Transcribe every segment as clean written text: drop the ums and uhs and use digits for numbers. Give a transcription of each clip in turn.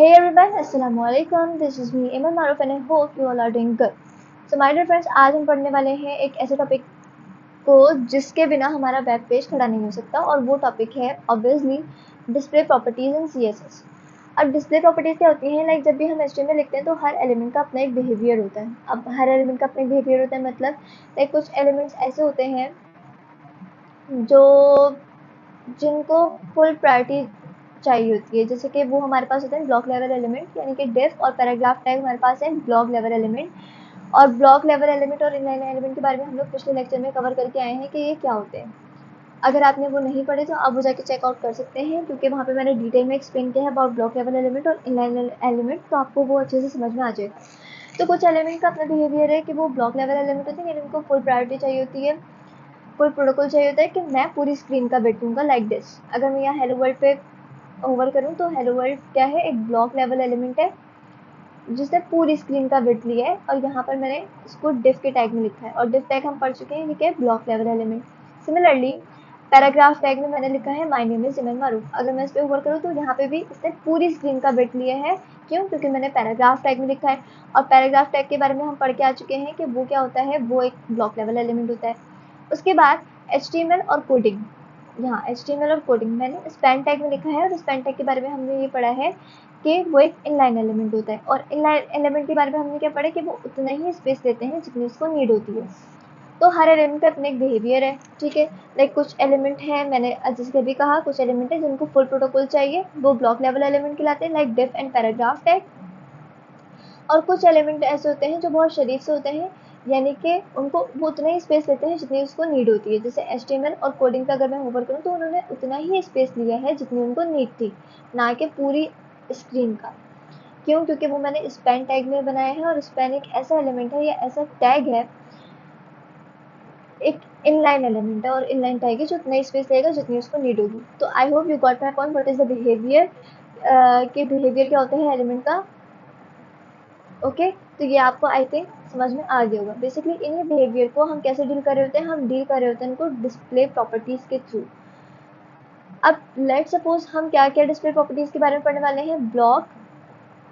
Hey everyone, Assalamualaikum. This is me Iman Maruf and I hope you all are doing good. So my dear friends, आज हम पढ़ने वाले हैं एक ऐसे टॉपिक को जिसके बिना हमारा वेब पेज खड़ा नहीं हो सकता और वो टॉपिक है ऑब्वियसली डिस्प्ले प्रॉपर्टीज इन CSS। अब डिस्प्ले प्रॉपर्टीज क्या होती हैं, लाइक जब भी हम HTML लिखते हैं तो हर एलिमेंट का अपना एक बिहेवियर होता है। अब हर एलिमेंट का अपना बिहेवियर होता है मतलब लाइक कुछ एलिमेंट्स ऐसे होते हैं जो जिनको फुल प्रायोरिटी चाहिए होती है, जैसे कि वो हमारे पास होते हैं ब्लॉक लेवल एलिमेंट, यानी कि डिफ और पैराग्राफ टैग हमारे पास है ब्लॉक लेवल एलिमेंट। और ब्लॉक लेवल एलिमेंट और इनलाइन एलिमेंट के बारे में हम लोग पिछले लेक्चर में कवर करके आए हैं कि ये क्या होते हैं। अगर आपने वो नहीं पढ़े तो आप वो जाके चेकआउट कर सकते हैं, क्योंकि वहाँ पे मैंने डिटेल में एक्सप्लेन किया है अबाउट ब्लॉक लेवल एलिमेंट और इनलाइन एलिमेंट, तो आपको वो अच्छे से समझ में आ जाएगा। तो कुछ एलिमेंट का अपना बिहेवियर है कि वो ब्लॉक लेवल एलिमेंट होते हैं, यानी उनको फुल प्रायोरिटी चाहिए होती है, फुल प्रोटोकॉल चाहिए होता है कि मैं पूरी स्क्रीन का बिट दूंगा लाइक दिस। अगर मैं यहाँ हेलो वर्ल्ड पे ओवर करूँ तो हेलो वर्ल्ड क्या है, एक ब्लॉक लेवल एलिमेंट है जिसने पूरी स्क्रीन का विड्थ लिया है और यहाँ पर मैंने इसको डिफ के टैग में लिखा है और डिफ टैग हम पढ़ चुके हैं, ये क्या है, block level element. Similarly paragraph tag में मैंने लिखा है माय नेम इज इमन मारूफ। अगर मैं इस पर ओवर करूँ तो यहाँ पे भी इसने पूरी स्क्रीन का विड्थ लिया है, क्यों, क्योंकि मैंने पैराग्राफ टैग में लिखा है। और पैराग्राफ टैग के बारे में हम पढ़ के आ चुके हैं कि वो क्या होता है, वो एक ब्लॉक लेवल एलिमेंट होता है। उसके बाद HTML और कोडिंग, यहाँ HTML और कोडिंग मैंने स्पैन टैग में लिखा है और स्पैन टैग के बारे में हमने ये पढ़ा है कि वो एक इनलाइन एलिमेंट होता है। और इनलाइन एलिमेंट के बारे में हमने क्या पढ़ा कि वो उतना ही स्पेस लेते हैं जितनी उसको नीड होती है। तो हर एलिमेंट का अपना एक बिहेवियर है, ठीक है। लाइक कुछ एलिमेंट है, मैंने जैसे अभी कहा, कुछ एलिमेंट है जिनको फुल प्रोटोकॉल चाहिए, वो ब्लॉक लेवल एलिमेंट कहलाते हैं, like diff and paragraph tag. और कुछ एलिमेंट ऐसे होते हैं जो बहुत शरीफ से होते हैं, यानी कि उनको वो उतना ही स्पेस लेते हैं जितनी उसको नीड होती है। जैसे HTML और कोडिंग का अगर मैं ओवर करूँ तो उन्होंने उतना ही स्पेस लिया है जितनी उनको नीड थी, ना कि पूरी स्क्रीन का। क्यों, क्योंकि वो मैंने स्पैन टैग में बनाया है और स्पैन एक ऐसा एलिमेंट है या ऐसा टैग है, एक इनलाइन एलिमेंट है और इनलाइन टैग है जो उतना ही स्पेस लेगा जितनी उसको नीड होगी। तो आई hope you got my point, what is the behaviour, कि बिहेवियर क्या होता है एलिमेंट का। ओके, तो ये आपको आई थिंक समझ में आ गया होगा। बेसिकली इन बिहेवियर को हम कैसे डील कर रहे होते हैं, हम डील कर रहे होते हैं इनको डिस्प्ले प्रॉपर्टीज के थ्रू। अब लेट सपोज हम क्या क्या डिस्प्ले प्रॉपर्टीज के बारे में पढ़ने वाले हैं, block,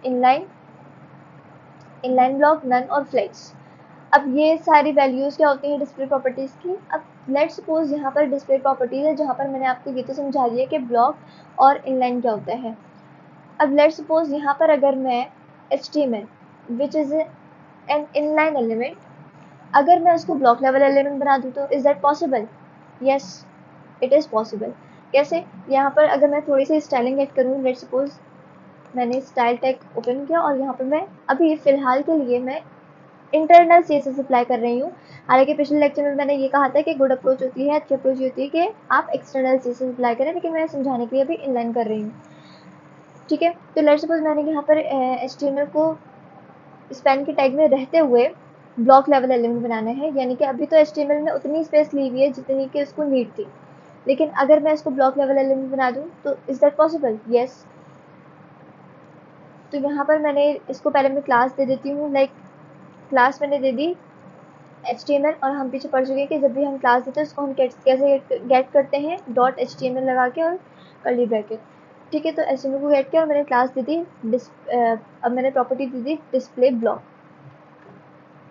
inline, inline block, none और फ्लेक्स। अब ये सारी वैल्यूज क्या होती हैं डिस्प्ले प्रॉपर्टीज की। अब लेट सपोज यहाँ पर डिस्प्ले प्रॉपर्टीज है जहाँ पर मैंने आपको ये तो समझा दिया कि ब्लॉक और इनलाइन क्या होता है। अब लेट सपोज यहाँ पर अगर मैं HTML which is an inline element, अगर मैं उसको ब्लॉक लेवल एलिमेंट बना दूँ तो is that possible? Yes, it is possible. कैसे? यहाँ पर अगर मैं थोड़ी सी स्टाइलिंग ऐड करूँ, लेट सपोज मैंने स्टाइल टैग ओपन किया और यहाँ पर मैं अभी फ़िलहाल के लिए मैं इंटरनल CSS अप्लाई कर रही हूँ। हालांकि पिछले लेक्चर में मैंने ये कहा था कि गुड अप्रोच होती है, अच्छी अप्रोच होती है कि आप एक्सटर्नल CSS अप्लाई करें, लेकिन मैं समझाने के लिए अभी इनलाइन कर रही हूँ, ठीक है। तो लेट सपोज मैंने यहाँ पर HTML को स्पैन के टैग में रहते हुए ब्लॉक लेवल एलिमेंट बनाना है, यानी कि अभी तो HTML में उतनी स्पेस ली हुई है जितनी कि उसको नीड थी, लेकिन अगर मैं इसको ब्लॉक लेवल एलिमेंट बना दूँ तो इज दैट पॉसिबल? यस। तो यहाँ पर मैंने इसको पहले मैं क्लास दे देती हूँ, लाइक क्लास मैंने दे दी HTML, और हम पीछे पढ़ चुके हैं कि जब भी हम क्लास देते हैं उसको हम कैसे गेट करते हैं, .html लगा के और कर्ली ब्रैकेट, ठीक है। तो HTML को गेट किया और मैंने क्लास दी थी अब मैंने प्रॉपर्टी दी थी डिस्प्ले ब्लॉक।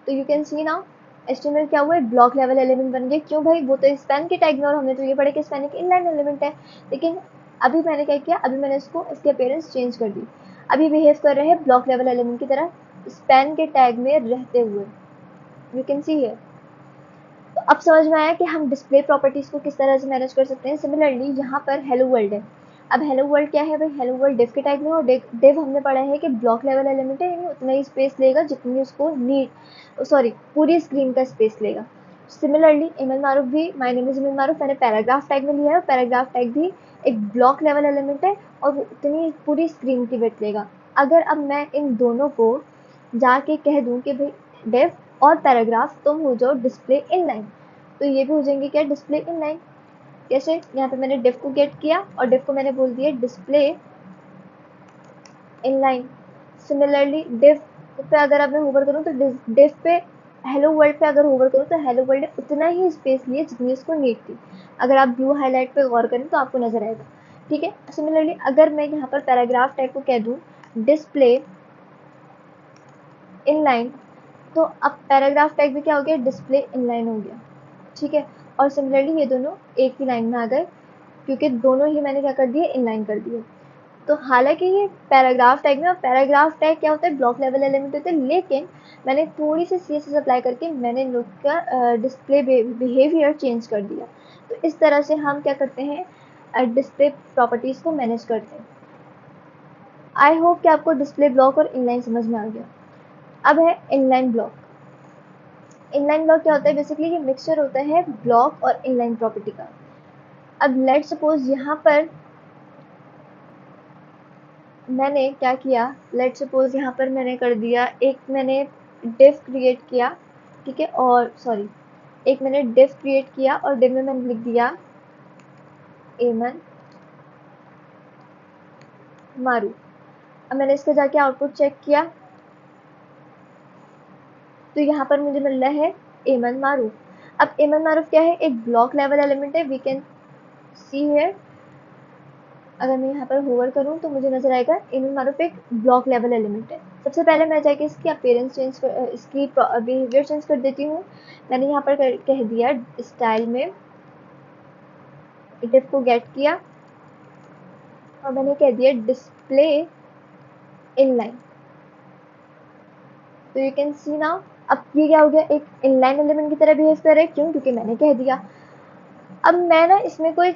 तो you can see now HTML क्या हुआ है, ब्लॉक लेवल एलिमेंट बन गया। क्यों भाई, वो तो स्पैन के टैग में और हमने तो ये पढ़ा कि स्पैन एक इनलाइन एलिमेंट है, लेकिन अभी मैंने क्या किया, अभी मैंने इसको इसकी अपीयरेंस चेंज कर दी। अभी बिहेव कर रहे हैं ब्लॉक लेवल एलिमेंट की तरह स्पैन के टैग में रहते हुए, यू कैन सी हियर। तो अब समझ में आया कि हम डिस्प्ले प्रॉपर्टीज को किस तरह से मैनेज कर सकते हैं। सिमिलरली यहाँ पर हेलो वर्ल्ड है। अब हेलो वर्ल्ड क्या है भाई, हेलो वर्ल्ड डिव के टाइप में, और डिव हमने पढ़ा है कि ब्लॉक लेवल एलिमेंट है, यानी उतना ही स्पेस लेगा जितनी उसको नीड, सॉरी पूरी स्क्रीन का स्पेस लेगा। सिमिलरली इमन मारूफ भी, माय नेम इज इमन मारूफ, मैंने पैराग्राफ टैग में लिया है और पैराग्राफ टैग भी एक ब्लॉक लेवल एलिमेंट है और वो उतनी पूरी स्क्रीन की विड्थ लेगा। अगर अब मैं इन दोनों को जाके कह दूँ कि भाई डिव और पैराग्राफ तुम हो जाओ डिस्प्ले इनलाइन, तो ये भी हो जाएंगे क्या, डिस्प्ले इनलाइन। कैसे? यहाँ पे मैंने डिव को गेट किया और डिव को मैंने बोल दिया डिस्प्ले इनलाइन। सिमिलरली डिव पे अगर अब मैं होवर करूँ तो डिव पे हेलो वर्ल्ड पे अगर होवर करूँ तो हेलो वर्ल्ड ने उतना ही स्पेस लिए जितनी उसको नीड थी। अगर आप ब्लू हाईलाइट पे गौर करें तो आपको नजर आएगा, ठीक है। सिमिलरली अगर मैं यहाँ पर पैराग्राफ टैग को कह दूँ डिस्प्ले इनलाइन, तो अब पैराग्राफ टैग भी क्या हो गया, डिस्प्ले इनलाइन हो गया, ठीक है। और सिमिलरली ये दोनों एक ही लाइन में आ गए क्योंकि दोनों ही मैंने क्या कर दिए, इनलाइन कर दिए। तो हालांकि ये पैराग्राफ टैग में, पैराग्राफ टैग क्या होता है, ब्लॉक लेवल एलिमेंट होते हैं, लेकिन मैंने थोड़ी सी CSS अप्लाई करके मैंने इन लोग का डिस्प्ले बिहेवियर चेंज कर दिया। तो इस तरह से हम क्या करते हैं, डिस्प्ले प्रॉपर्टीज़ को मैनेज करते हैं। आई होप कि आपको डिस्प्ले ब्लॉक और इनलाइन समझ में आ गया। अब है इनलाइन ब्लॉक। इनलाइन ब्लॉक क्या होता है, बेसिकली ये मिक्सचर होता है ब्लॉक और इनलाइन प्रॉपर्टी का। अब लेट सपोज यहाँ पर मैंने क्या किया, लेट सपोज यहाँ पर मैंने कर दिया, एक मैंने डिव क्रिएट किया, ठीक है, और सॉरी, एक मैंने डिव क्रिएट किया और डिव में मैंने लिख दिया एमन मारू। अब मैंने इसका जाके आउटपुट चेक किया तो यहाँ पर मुझे मिल रहा है एमन मारू। अब एमन मारूफ क्या है, एक ब्लॉक लेवल एलिमेंट है, वी कैन सी हियर। अगर मैं यहाँ पर होवर करूँ तो मुझे नजर आएगा एमन मारूफ एक ब्लॉक लेवल एलिमेंट है। सबसे पहले मैं जाके इसकी अपीयरेंस चेंज कर, इसकी बिहेवियर चेंज कर देती हूँ। मैंने यहाँ पर कह दिया स्टाइल में डिव को गेट किया और मैंने कह दिया डिस्प्ले इनलाइन। तो यू कैन सी नाउ, अब ये क्या हो गया, एक इनलाइन एलिमेंट की तरह बिहेव कर रहा है, क्यों, क्योंकि मैंने कह दिया। अब मैं ना इसमें कोई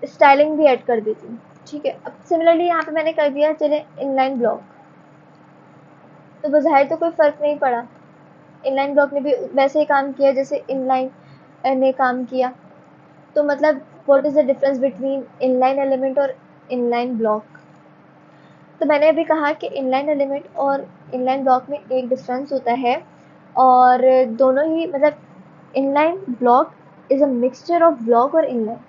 स्टाइलिंग भी ऐड कर देती हूँ, ठीक है। अब सिमिलरली यहाँ पे मैंने कर दिया, चले इनलाइन ब्लॉक, तो बज़ाहिर तो कोई फ़र्क नहीं पड़ा, इनलाइन ब्लॉक ने भी वैसे ही काम किया जैसे इनलाइन ने काम किया। तो मतलब what is the difference between inline element और इनलाइन ब्लॉक। तो मैंने अभी कहा कि इनलाइन एलिमेंट और इनलाइन ब्लॉक में एक डिफरेंस होता है, और दोनों ही मतलब inline block is a mixture of block और इनलाइन।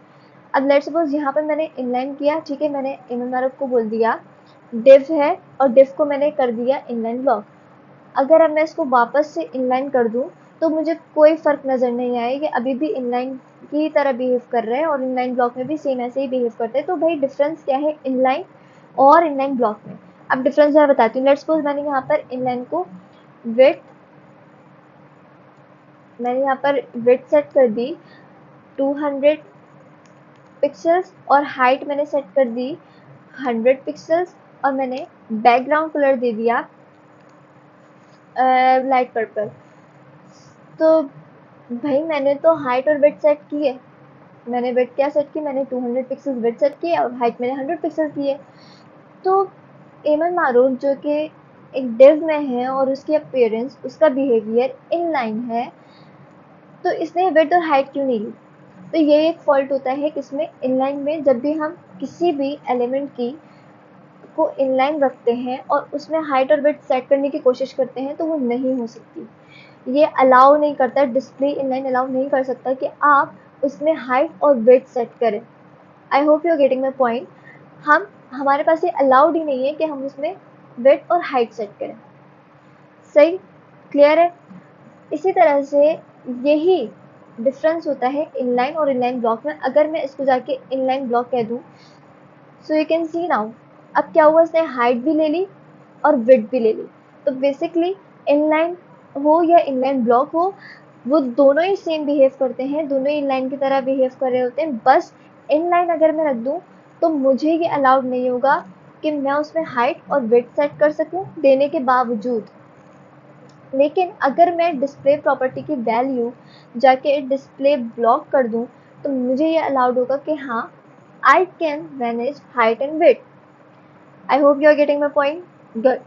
अब लेट सपोज यहाँ पर मैंने इनलाइन किया, ठीक है, मैंने एमन मारूफ को बोल दिया डिव है और डिव को मैंने कर दिया इनलाइन ब्लॉक। अगर अब मैं इसको वापस से इनलाइन कर दूँ तो मुझे कोई फ़र्क नज़र नहीं आए कि अभी भी इनलाइन की तरह बिहेव कर रहे हैं और इनलाइन ब्लॉक में भी सेम ऐसे ही बिहेव करते हैं। तो भाई डिफरेंस क्या है इनलाइन और इनलाइन ब्लॉक में। अब डिफरेंस मैं बताती हूँ। लेट्स सपोज मैंने यहाँ पर इनलाइन को विड्थ, मैंने यहाँ पर विड्थ सेट कर दी 200 पिक्सल्स और हाइट मैंने सेट कर दी 100 पिक्सल्स और मैंने बैकग्राउंड कलर दे दिया लाइट पर्पल। तो भाई मैंने तो हाइट और विड्थ सेट की है, मैंने विड्थ क्या सेट की, मैंने 200 पिक्सल्स विड्थ सेट की और हाइट मैंने 100 पिक्सल की है। तो एमन मारूफ जो कि एक डिव में है और उसकी अपीयरेंस, उसका बिहेवियर इनलाइन है, तो इसने विड्थ और हाइट क्यों नहीं ली। तो ये एक फॉल्ट होता है किसमें, इनलाइन में। जब भी हम किसी भी एलिमेंट की को इनलाइन रखते हैं और उसमें हाइट और विड्थ सेट करने की कोशिश करते हैं तो वो नहीं हो सकती, ये अलाउ नहीं करता, डिस्प्ले इनलाइन अलाउ नहीं कर सकता कि आप उसमें हाइट और विड्थ सेट करें। I hope you are getting my point. हमारे पास ये अलाउड ही नहीं है कि हम उसमें विड्थ और हाइट सेट करें। सही, क्लियर है। इसी तरह से यही डिफरेंस होता है इनलाइन और इनलाइन ब्लॉक में। अगर मैं इसको जाके इनलाइन ब्लॉक कह दूँ, so you can see now, अब क्या हुआ, इसने हाइट भी ले ली और विड्थ भी ले ली। तो बेसिकली इनलाइन हो या इनलाइन ब्लॉक हो, वो दोनों ही सेम बिहेव करते हैं, दोनों ही इनलाइन की तरह बिहेव कर रहे होते हैं। बस इनलाइन अगर मैं रख दूँ तो मुझे ये अलाउड नहीं होगा कि मैं उसमें हाइट और विड्थ सेट कर सकूँ देने के बावजूद। लेकिन अगर मैं डिस्प्ले प्रॉपर्टी की वैल्यू जाके डिस्प्ले ब्लॉक कर दूँ तो मुझे ये अलाउड होगा कि हाँ, I can manage height and width. I hope you are getting my point. Good.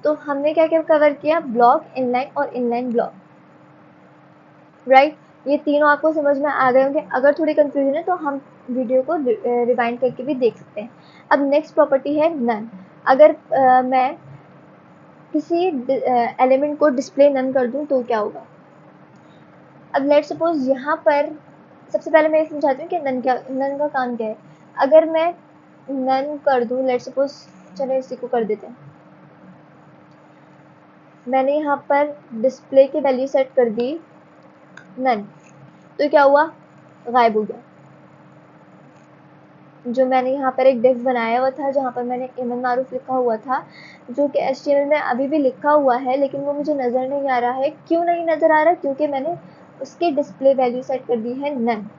तो हमने क्या क्या कवर किया, ब्लॉक, इनलाइन और इनलाइन ब्लॉक, राइट। ये तीनों आपको समझ में आ गए होंगे। अगर थोड़ी कंफ्यूजन है तो हम वीडियो को रिवाइंड करके भी देख सकते हैं। अब नेक्स्ट प्रॉपर्टी है नन। अगर मैं किसी एलिमेंट को डिस्प्ले नन कर दूं तो क्या होगा। अब लेट सपोज यहाँ पर सबसे पहले मैं ये समझाती हूँ कि नन का काम क्या है। अगर मैं नन कर दूँ, लेट सपोज, चलो इसी को कर देते हैं, मैंने यहाँ पर डिस्प्ले की वैल्यू सेट कर दी नन, तो क्या हुआ, गायब हो गया। जो मैंने यहाँ पर एक div बनाया हुआ था जहाँ पर मैंने इमन मारूफ लिखा हुआ था, जो कि HTML में अभी भी लिखा हुआ है, लेकिन वो मुझे नज़र नहीं आ रहा है। क्यों नहीं नज़र आ रहा? क्योंकि मैंने उसकी डिस्प्ले वैल्यू सेट कर दी है नन।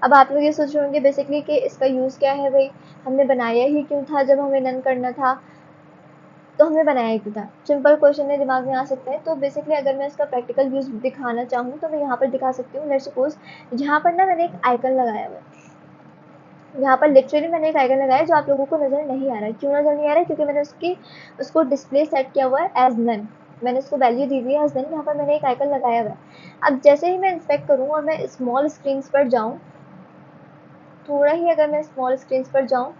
अब आप लोग ये सोच रहे होंगे बेसिकली कि इसका यूज़ क्या है भाई, हमने बनाया ही क्यों था जब हमें नन करना था, तो हमने बनाया ही क्यों था? सिंपल क्वेश्चन है, दिमाग में आ सकता है। तो बेसिकली अगर मैं इसका प्रैक्टिकल यूज़ दिखाना चाहूँ तो मैं यहाँ पर दिखा सकती हूँ। लेट्स सपोज यहाँ पर ना मैंने एक आइकन लगाया हुआ है, यहाँ पर लिटरली मैंने एक आइकन लगाया जो आप लोगों को नज़र नहीं आ रहा है। क्यों नज़र नहीं आ रहा है? क्योंकि मैंने उसको डिस्प्ले सेट किया हुआ है एज नन, मैंने उसको वैल्यू दी हुई है एज नन। यहाँ पर मैंने एक आइकन लगाया हुआ है। अब जैसे ही मैं इंस्पेक्ट करूँ और मैं स्मॉल स्क्रीन पर जाऊँ, थोड़ा ही अगर मैं स्मॉल स्क्रीन पर जाऊँ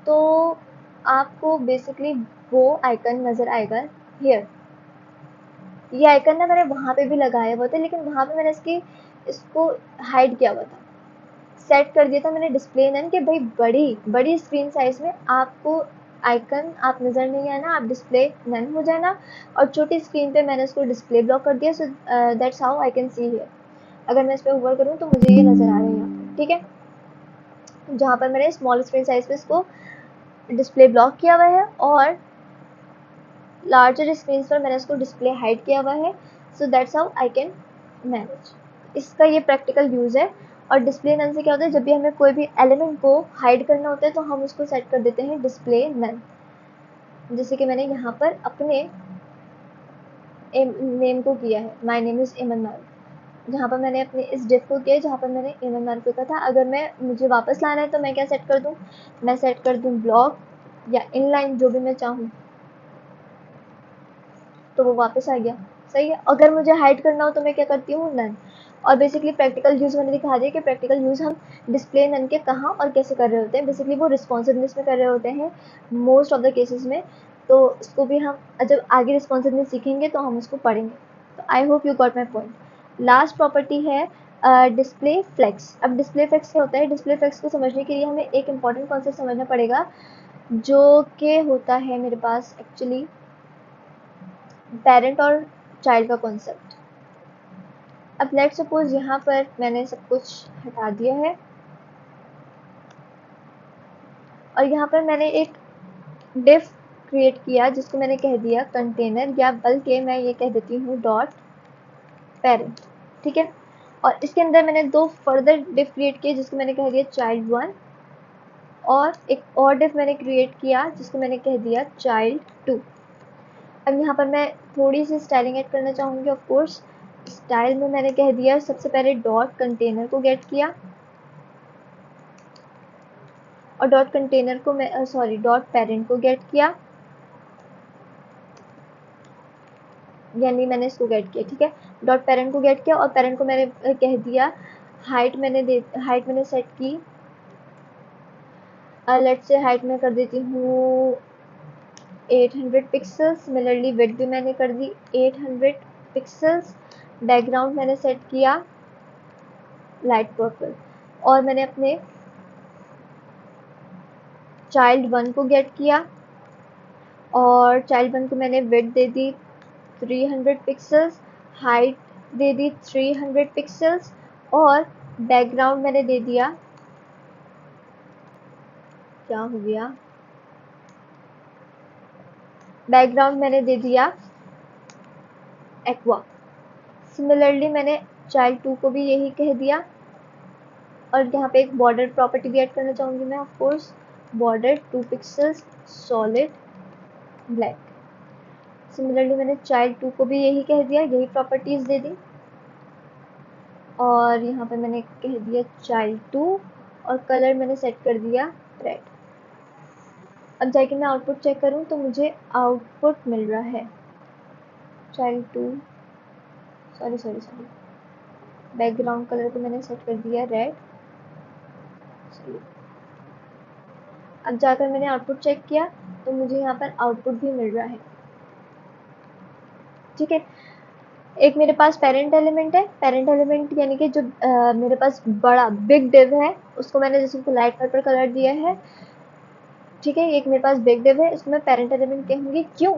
तो आपको बेसिकली वो आइकन नज़र आएगा हियर। ये आइकन ना मैंने वहाँ पे भी लगाया हुआ था, लेकिन वहाँ पे मैंने इसको हाइड किया हुआ था, सेट कर दिया था मैंने डिस्प्ले नन कि भाई बड़ी स्क्रीन साइज में आपको आइकन आप नज़र नहीं आना, आप डिस्प्ले नन हो जाना। और छोटी स्क्रीन पे मैंने उसको डिस्प्ले ब्लॉक कर दिया। So that's how I can see here. अगर मैं इस पर ओवर करूँ तो मुझे ये नज़र आ रहा है यहाँ पर, ठीक है, जहाँ पर मैंने स्मॉल स्क्रीन साइज पे इसको डिस्प्ले ब्लॉक किया हुआ है और लार्जर स्क्रीन पर मैंने इसको डिस्प्ले हाइड किया हुआ है। So that's how I can manage. इसका ये प्रैक्टिकल यूज़ है। और डिस्प्ले नन से क्या होता है, जब भी हमें कोई भी एलिमेंट को हाइड करना होता है तो हम उसको सेट कर देते हैं डिस्प्ले नन। जैसे कि मैंने यहाँ पर अपने नेम को किया है, माई नेम इज़ इमन मारूफ, जहाँ पर मैंने अपने इस डिफ को किया जहाँ पर मैंने इमन मारूफ लिखा था। अगर मुझे वापस लाना है तो मैं क्या सेट कर दूँ, मैं सेट कर दूँ ब्लॉक या इनलाइन, जो भी मैं चाहूँ, तो वो वापस आ गया। सही है। अगर मुझे हाइड करना हो तो मैं क्या करती हूँ, नन। और बेसिकली प्रैक्टिकल यूज़ मैंने दिखा दिया कि प्रैक्टिकल यूज़ हम डिस्प्ले नन के कहाँ और कैसे कर रहे होते हैं। बेसिकली वो रिस्पॉन्सिवनेस में कर रहे होते हैं मोस्ट ऑफ द केसेस में। तो इसको भी हम जब आगे रिस्पॉन्सिवनेस सीखेंगे तो हम उसको पढ़ेंगे। तो आई hope you got my point. Last property है डिस्प्ले फ्लेक्स। अब डिस्प्ले फ्लेक्स क्या होता है? डिस्प्ले फ्लेक्स को समझने के लिए हमें एक इंपॉर्टेंट कॉन्सेप्ट समझना पड़ेगा, जो कि होता है मेरे पास एक्चुअली पेरेंट और चाइल्ड का कॉन्सेप्ट। अब लेट सपोज यहाँ पर मैंने सब कुछ हटा दिया है और यहाँ पर मैंने एक डिफ क्रिएट किया जिसको मैंने कह दिया कंटेनर, या बल्कि मैं ये कह देती हूँ डॉट पेरेंट, ठीक है। और इसके अंदर मैंने दो फर्दर डिफ क्रिएट किए जिसको मैंने कह दिया चाइल्ड 1, और एक और डिफ मैंने क्रिएट किया जिसको मैंने कह दिया चाइल्ड 2। अब यहाँ पर मैं थोड़ी सी स्टाइलिंग ऐड करना चाहूँगी। ऑफ कोर्स स्टाइल में मैंने कह दिया सबसे पहले डॉट कंटेनर को गेट किया, और डॉट कंटेनर को मैं डॉट पेरेंट को गेट किया, यानी मैंने इसको गेट किया, ठीक है। डॉट पेरेंट को गेट किया और पेरेंट को मैंने कह दिया हाइट मैंने सेट की, लेट्स से हाइट में कर देती हूँ 800 पिक्सल्स। सिमिलरली विड्थ भी मैंने कर दी 800 पिक्सल्स। बैकग्राउंड मैंने सेट किया लाइट पर्पल, और मैंने अपने चाइल्ड 1 को गेट किया और चाइल्ड 1 को मैंने विड्थ दे दी 300 पिक्सल्स, हाइट दे दी 300 पिक्सल्स, और बैकग्राउंड मैंने दे दिया, क्या हो गया, बैकग्राउंड मैंने दे दिया एक्वा। सिमिलरली मैंने चाइल्ड 2 को भी यही कह दिया, और यहाँ पे एक बॉर्डर प्रॉपर्टी भी ऐड करना चाहूँगी मैं, of course border 2 pixels solid black. Similarly मैंने चाइल्ड 2 को भी यही कह दिया, यही प्रॉपर्टीज दे दी, और यहाँ पे मैंने कह दिया चाइल्ड 2, और कलर मैंने सेट कर दिया रेड। अब जाके मैं आउटपुट चेक करूँ तो मुझे आउटपुट मिल रहा है चाइल्ड 2, सॉरी बैकग्राउंड कलर को मैंने सेट कर दिया रेड। अब जाकर मैंने आउटपुट चेक किया तो मुझे यहाँ पर आउटपुट भी मिल रहा है, ठीक है। एक मेरे पास पेरेंट एलिमेंट है, पेरेंट एलिमेंट यानी कि जो मेरे पास बड़ा बिग डिव है उसको मैंने जैसे लाइट पर्पल कलर दिया है, ठीक है। एक मेरे पास बिग डिव है, इसको मैं पेरेंट एलिमेंट कहूँगी। क्यों?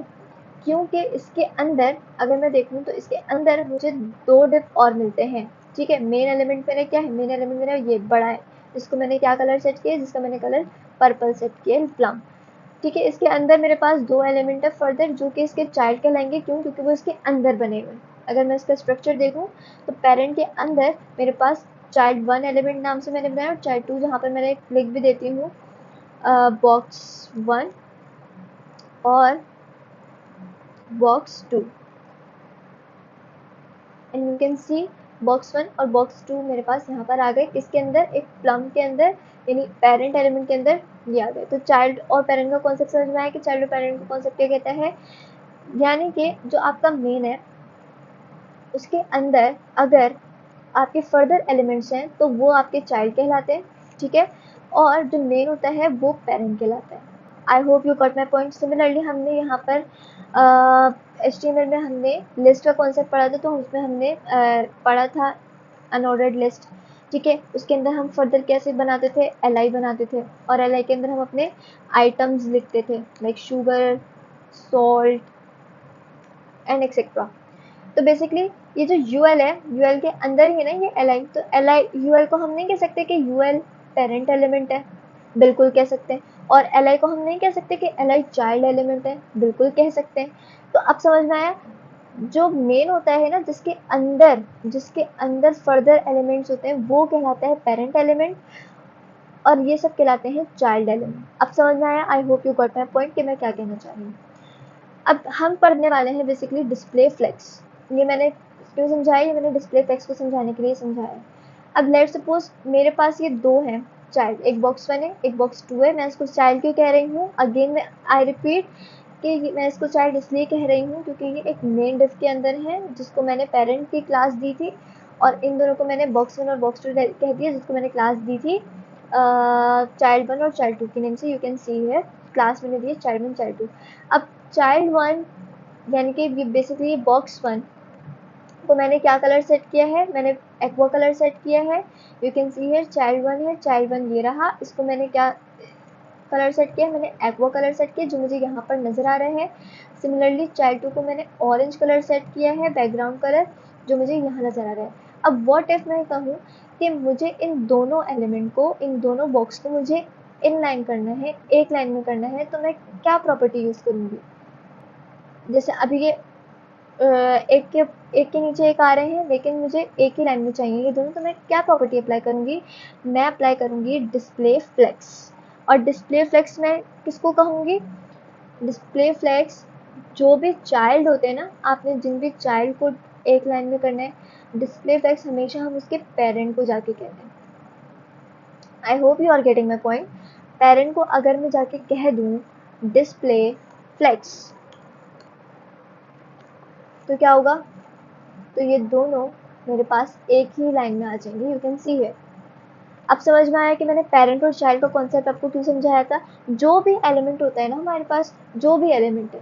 क्योंकि इसके अंदर अगर मैं देखूँ तो इसके अंदर मुझे दो डिव और मिलते हैं, ठीक है। मेन एलिमेंट मेरा क्या है, मेन एलिमेंट मेरा ये बड़ा है, जिसको मैंने क्या कलर सेट किया, जिसका मैंने कलर पर्पल सेट किया, प्लम। ठीक है, इसके अंदर मेरे पास 2 एलिमेंट है फर्दर, जो कि इसके चाइल्ड कहलाएंगे। क्यों? क्योंकि वो इसके अंदर बने हुए। अगर मैं इसका स्ट्रक्चर देखूं तो पेरेंट के अंदर मेरे पास चाइल्ड 1 एलिमेंट नाम से मैंने बनाया और चाइल्ड 2 जहाँ पर मैंने लिख भी देती हूँ बॉक्स 1 और box 2, and you can C box 1 और बॉक्स 2 मेरे पास यहाँ पर आ गए। इसके अंदर एक प्लम के अंदर, यानी पेरेंट एलिमेंट के अंदर ये आ गए। तो चाइल्ड और पेरेंट का कॉन्सेप्ट समझ में आया कि चाइल्ड और पेरेंट का कॉन्सेप्ट क्या कहता है, यानी कि जो आपका मेन है उसके अंदर अगर आपके फर्दर एलिमेंट्स हैं तो वो आपके चाइल्ड कहलाते हैं। ठीक है, और जो मेन होता है वो पेरेंट कहलाता है। आई hope you got my point. Similarly हमने यहाँ पर HTML में हमने लिस्ट का कॉन्सेप्ट पढ़ा था, तो उसमें हमने पढ़ा था अनऑर्डर्ड लिस्ट। ठीक है, उसके अंदर हम फर्दर कैसे बनाते थे, LI बनाते थे, और LI के अंदर हम अपने आइटम्स लिखते थे, like sugar, salt and etcetera. तो बेसिकली ये जो UL है, UL के अंदर ही है ना ये LI, तो LI UL को हम नहीं कह सकते कि UL पेरेंट एलिमेंट है, बिल्कुल कह सकते हैं। और LI को हम नहीं कह सकते कि LI चाइल्ड एलिमेंट है, बिल्कुल कह सकते हैं। तो अब समझ में आया, जो मेन होता है ना, जिसके अंदर फर्दर एलिमेंट्स होते हैं वो कहलाता है पेरेंट एलिमेंट, और ये सब कहलाते हैं चाइल्ड एलिमेंट। अब समझ में आया, आई hope you got my point कि मैं क्या कहना चाह रही हूँ। अब हम पढ़ने वाले हैं बेसिकली डिस्प्ले फ्लेक्स। ये मैंने क्यों समझाया, ये मैंने डिस्प्ले फ्लेक्स को समझाने के लिए समझाया। अब लेट्स सपोज मेरे पास ये 2 हैं चाइल्ड, एक बॉक्स 1 है, एक बॉक्स 2 है। मैं इसको चाइल्ड क्यों कह रही हूँ, अगेन मैं आई रिपीट कि मैं इसको चाइल्ड इसलिए कह रही हूँ क्योंकि ये एक मेन डिफ के अंदर है, जिसको मैंने पेरेंट की क्लास दी थी, और इन दोनों को मैंने बॉक्स 1 और बॉक्स 2 कह दिया, जिसको मैंने क्लास दी थी चाइल्ड 1 और चाइल्ड 2 की नेम से। यू कैन सी है क्लास मैंने दी है चाइल्ड 1 चाइल्ड 2। अब चाइल्ड 1 यानी कि बेसिकली बॉक्स 1 को मैंने क्या कलर सेट किया है, मैंने एक्वा कलर सेट किया है। यू कैन सी है चाइल्ड 1 है, चाइल्ड 1 ये रहा, इसको मैंने क्या कलर सेट किया, मैंने एक्वा कलर सेट किया जो मुझे यहाँ पर नज़र आ रहा है। सिमिलरली चाइल्ड 2 को मैंने ऑरेंज कलर सेट किया है, बैकग्राउंड कलर, जो मुझे यहाँ नज़र आ रहा है। अब व्हाट इफ मैं कहूँ कि मुझे इन दोनों एलिमेंट को, इन दोनों बॉक्स को मुझे इन लाइन करना है, एक लाइन में करना है, तो मैं क्या प्रॉपर्टी यूज़ करूँगी। जैसे अभी ये एक के नीचे एक आ रहे हैं, लेकिन मुझे एक ही लाइन में चाहिए ये दोनों, तो मैं क्या प्रॉपर्टी अप्लाई करूँगी, मैं अप्लाई करूँगी डिस्प्ले फ्लेक्स। और डिस्प्ले फ्लेक्स मैं किसको कहूँगी, डिस्प्ले फ्लेक्स जो भी चाइल्ड होते हैं ना, आपने जिन भी चाइल्ड को एक लाइन में करना है, डिस्प्ले फ्लेक्स हमेशा हम उसके पेरेंट को जाके कहते हैं। I hope you are getting my point. Parent को अगर मैं जाके कह दूँ डिस्प्ले फ्लेक्स, तो क्या होगा, तो ये दोनों मेरे पास एक ही लाइन में आ जाएंगे। यू कैन सी है। अब समझ में आया कि मैंने पेरेंट और चाइल्ड का कॉन्सेप्ट आपको क्यों समझाया था। जो भी एलिमेंट होता है ना हमारे पास, जो भी एलिमेंट है,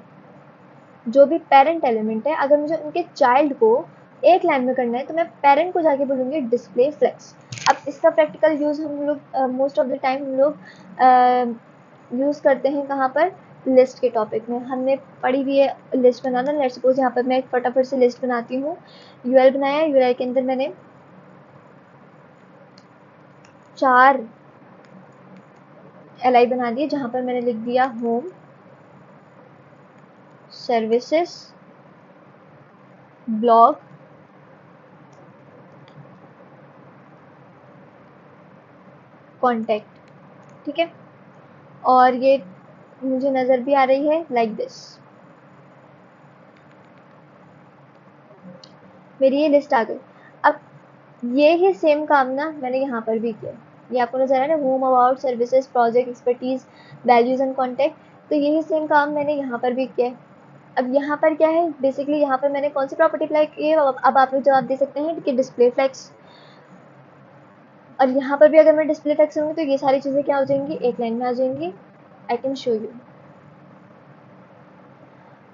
जो भी पेरेंट एलिमेंट है, अगर मुझे उनके चाइल्ड को एक लाइन में करना है तो मैं पेरेंट को जाके बोलूँगी डिस्प्ले फ्लेक्स। अब इसका प्रैक्टिकल यूज़ हम लोग मोस्ट ऑफ द टाइम हम लोग यूज़ करते हैं कहाँ पर, लिस्ट के टॉपिक में। हमने पढ़ी हुई है लिस्ट बनाना। लेट्स सपोज यहाँ पर मैं एक फटाफट से लिस्ट बनाती हूँ। UL बनाया, UL के अंदर मैंने 4 LI बना दिए, जहाँ पर मैंने लिख दिया होम, सर्विसेज, ब्लॉग, कॉन्टैक्ट। ठीक है, और ये मुझे नज़र भी आ रही है लाइक दिस। मेरी ये लिस्ट आ गई। अब ये ही सेम काम ना मैंने यहाँ पर भी किया। ये आपको नजर आ रहा है, home, about, services, project, expertise, values and contact. तो यही सेम काम मैंने यहाँ पर भी किया। अब यहाँ पर क्या है, बेसिकली यहाँ पर मैंने कौन सी प्रॉपर्टी अप्लाई की है, अब आप लोग जवाब दे सकते हैं कि डिस्प्ले फ्लेक्स। और यहाँ पर भी अगर मैं डिस्प्ले फ्लेक्स करूँगी तो ये सारी चीज़ें क्या हो जाएंगी, एक लाइन में आ जाएंगी। I can show you.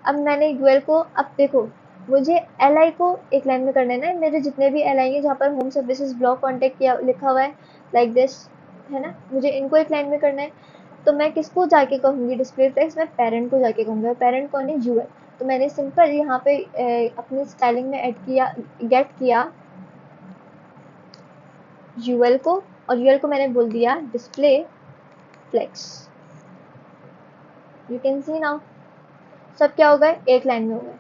अब मैंने UL को, अब देखो मुझे LI को एक लाइन में करना है ना, मेरे जितने भी LI है जहाँ पर होम, सर्विसेज, ब्लॉग, कॉन्टैक्ट किया लिखा हुआ है लाइक दिस, है ना, मुझे इनको एक लाइन में करना है। तो मैं किसको जाके कहूँगी डिस्प्ले फ्लेक्स, मैं पेरेंट को जाके कहूँगी। और पेरेंट कौन है, UL। तो मैंने सिंपल यहाँ पे अपनी स्टाइलिंग में ऐड किया, गेट किया UL को, और यूएल को मैंने बोल दिया display flex. You can see now सब क्या हो गए, एक लाइन में हो गए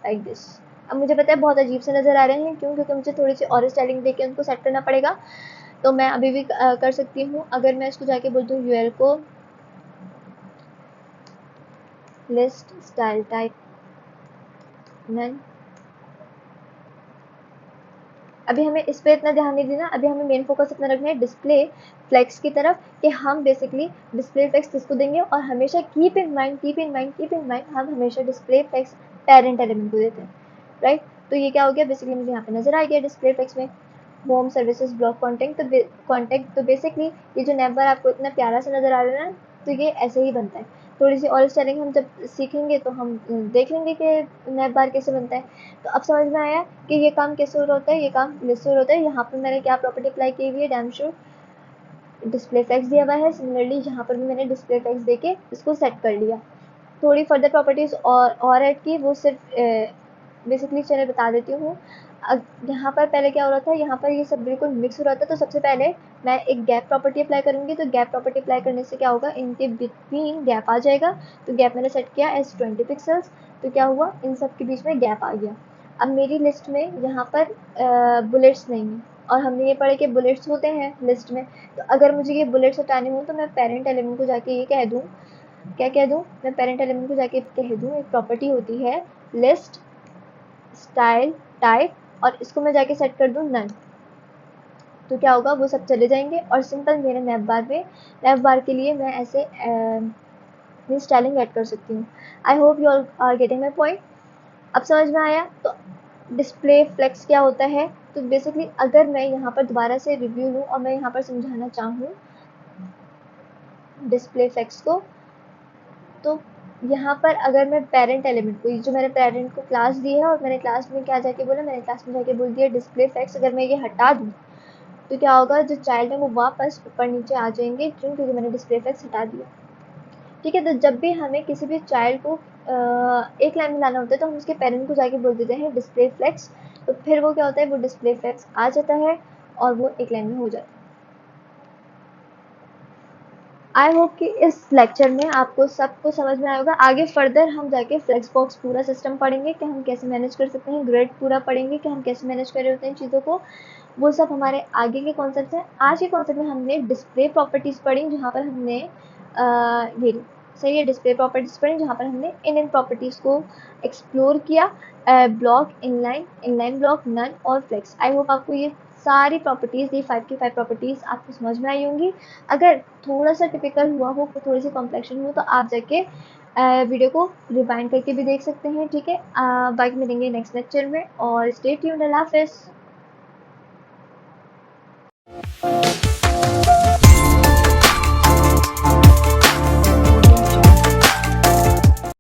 लाइक दिस। अब मुझे पता है बहुत अजीब से नज़र आ रहे हैं, क्यों? क्योंकि मुझे थोड़ी सी और स्टाइलिंग देके उनको सेट करना पड़ेगा। तो मैं अभी भी कर सकती हूँ। अगर मैं इसको जाके बोल दूँ यूएल को लिस्ट स्टाइल टाइप नन, अभी हमें इस पर इतना ध्यान नहीं देना। अभी हमें मेन फोकस अपना रखना है डिस्प्ले फ्लेक्स की तरफ, कि हम बेसिकली डिस्प्ले फ्लेक्स किसको देंगे, और हमेशा कीप इन माइंड हम हमेशा डिस्प्ले फ्लेक्स पेरेंट एलिमेंट को देते हैं, राइट। तो ये क्या हो गया, बेसिकली मुझे यहाँ पे नजर आ गया डिस्प्ले फ्लेक्स में होम सर्विसेज ब्लॉक कॉन्टेक्ट। तो बेसिकली ये जो नैप बार आपको इतना प्यारा सा नजर आ रहा है ना, तो ये ऐसे ही बनता है। थोड़ी सी और स्टाइलिंग हम जब सीखेंगे तो हम देख लेंगे कि नैप बार कैसे बनता है। तो अब समझ में आया कि ये काम कैसे हो रहा होता है, ये काम लिस्ट हो होता है। यहाँ पर मैंने क्या प्रॉपर्टी अप्लाई की हुई है, डैम श्योर डिस्प्ले फ्लेक्स दिया हुआ है। सिमिलरली यहाँ पर भी मैंने डिस्प्ले फ्लेक्स देके इसको सेट कर लिया। थोड़ी फर्दर प्रॉपर्टीज और ऐड की, वो सिर्फ बेसिकली चलिए बता देती हूँ। यहाँ पर पहले क्या हो रहा था, यहाँ पर ये सब बिल्कुल मिक्स हो रहा था। तो सबसे पहले मैं एक गैप प्रॉपर्टी अप्लाई करूँगी। तो गैप प्रॉपर्टी अप्लाई करने से क्या होगा, इनके बिटवीन गैप आ जाएगा। तो गैप मैंने सेट किया एज 20 पिक्सल्स। तो क्या हुआ, इन सब के बीच में गैप आ गया। अब मेरी लिस्ट में यहाँ पर बुलेट्स नहीं है, और हमने ये पढ़े कि बुलेट्स होते हैं लिस्ट में। तो अगर मुझे ये बुलेट्स हटाने हो तो मैं पेरेंट एलिमेंट को जाके ये कह दूँ, क्या कह दूँ, मैं पेरेंट एलिमेंट को जाके कह दूँ एक प्रॉपर्टी होती है लिस्ट स्टाइल टाइप, और इसको मैं जाके सेट कर दूँ नन। तो क्या होगा, वो सब चले जाएंगे। और सिंपल मेरे नैप बार के लिए मैं ऐसे स्टाइलिंग ऐड कर सकती हूँ। I hope you are getting my point. अब समझ में आया। तो डिस्प्ले फ्लेक्स क्या होता है, तो बेसिकली अगर मैं यहाँ पर दोबारा से रिव्यू लूँ और मैं यहाँ पर समझाना चाहूँ डिस्प्ले फ्लेक्स को, तो यहाँ पर अगर मैं पेरेंट एलिमेंट को, जो मैंने पेरेंट को क्लास दी है और मैंने क्लास में क्या जाके बोला, मैंने क्लास में जाके बोल दिया डिस्प्ले फ्लेक्स, अगर मैं ये हटा दूँ तो क्या होगा, जो चाइल्ड है वो वापस ऊपर नीचे आ जाएंगे, क्यों? क्योंकि मैंने डिस्प्ले फ्लेक्स हटा दिया। ठीक है। तो जब भी हमें किसी भी चाइल्ड को एक लाइन में लाना होता है तो हम उसके पेरेंट को जाके बोल देते हैं डिस्प्ले फ्लेक्स। तो फिर वो क्या होता है, वो डिस्प्ले फ्लेक्स आ जाता है और वो एक लाइन में हो जाता है। आई होप कि इस लेक्चर में आपको सब कुछ समझ में आया होगा। आगे फर्दर हम जाके फ्लेक्स बॉक्स पूरा सिस्टम पढ़ेंगे कि हम कैसे मैनेज कर सकते हैं, ग्रिड पूरा पढ़ेंगे कि हम कैसे मैनेज कर रहे होते हैं चीज़ों को। वो सब हमारे आगे के कॉन्सेप्ट हैं। आज के कॉन्सेप्ट में हमने डिस्प्ले प्रॉपर्टीज़ पढ़ी, जहाँ पर हमने ये सही है डिस्प्ले प्रॉपर्टीज़ पढ़ी, जहाँ पर हमने इन प्रॉपर्टीज़ को एक्सप्लोर किया। ब्लॉक, इनलाइन ब्लॉक, नन और फ्लेक्स। आई होप आपको ये सारी प्रॉपर्टीज़, ये 5 की 5 प्रॉपर्टीज़ आपको समझ में आई होंगी। अगर थोड़ा सा टिपिकल हुआ हो, थोड़ी सी कॉम्प्लेक्शन हो, तो आप जाके वीडियो को रिवाइंड करके भी देख सकते हैं। ठीक है। बाकी मिलेंगे नेक्स्ट लेक्चर में, और स्टे ट्यून्ड। अल्लाह हाफिज़।